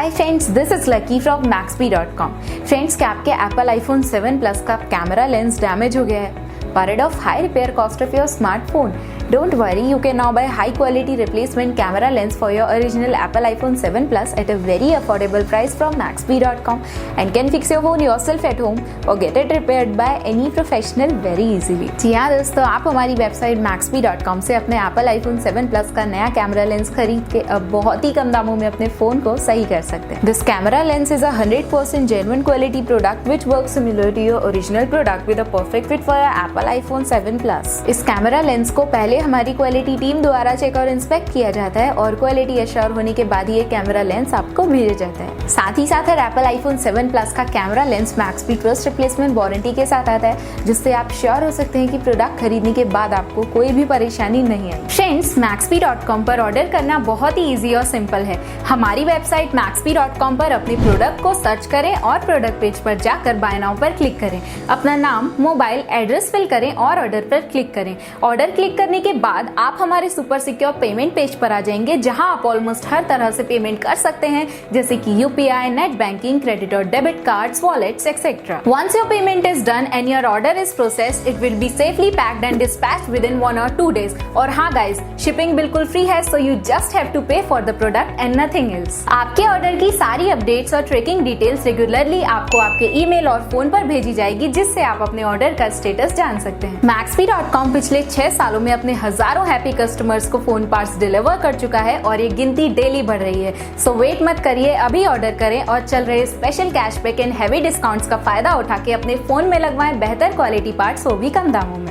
Hi friends, this is lucky from Maxbhi.com। Friends, क्या आपके Apple iPhone 7 plus का camera lens damage हो गया है? Worried of high repair cost of your smartphone? Don't worry, you can now buy high quality replacement camera lens for your original Apple iPhone 7 Plus at a very affordable price from Maxbhi.com and can fix your phone yourself at home or get it repaired by any professional very easily। जी हाँ दोस्तों, आप हमारी website Maxbhi.com से अपने Apple iPhone 7 Plus का नया camera lens खरीद के अब बहुत ही कम दामों में अपने फोन को सही कर सकते हैं। This camera lens is a 100% genuine quality product which works similar to your original product with a perfect fit for your Apple iPhone 7 Plus। इस कैमरा लेंस को पहले हमारी क्वालिटी टीम द्वारा चेक और इंस्पेक्ट किया जाता है और क्वालिटी एश्योर होने के बाद ये कैमरा लेंस आपको भेजा जाता है। साथ ही साथ एप्पल आईफोन 7 प्लस का camera lens Maxbhi trust replacement warranty के साथ आता है, जिससे आप श्योर हो सकते हैं कि प्रोडक्ट खरीदने के बाद आपको कोई भी परेशानी नहीं आई। फ्रेंड्स, Maxbhi.com पर ऑर्डर करना बहुत ही इजी और सिंपल है। हमारी वेबसाइट Maxbhi.com पर अपने प्रोडक्ट को सर्च करें और प्रोडक्ट पेज पर जाकर बाय नाउ पर क्लिक करें। अपना नाम, मोबाइल, एड्रेस फिल करें और ऑर्डर पर क्लिक करें। ऑर्डर क्लिक करने के बाद आप हमारे सुपर सिक्योर पेमेंट पेज पर आ जाएंगे, जहां आप ऑलमोस्ट हर तरह से पेमेंट कर सकते हैं, जैसे कि यूपीआई, नेट बैंकिंग, क्रेडिट और debit cards, wallets etcetera. Once your payment is done and your order is processed, it will be safely packed and dispatched within 1 or 2 days। और हाँ गाइज, शिपिंग बिल्कुल free है, so you just have to pay for the product and nothing else। आपके order की सारी updates और tracking details regularly आपको आपके ईमेल और फोन पर भेजी जाएगी, जिससे आप अपने ऑर्डर का स्टेटस जान सकते हैं। Maxbhi.com पिछले 6 सालों में अपने हजारों हैप्पी कस्टमर्स को फोन पार्ट्स डिलीवर कर चुका है और ये गिनती डेली बढ़ रही है। सो वेट मत करिए, अभी ऑर्डर करें और चल रहे special cashback and heavy discounts का फायदा उठा के अपने फोन में लगवाएं बेहतर क्वालिटी पार्ट्स, वो भी कम दामों में।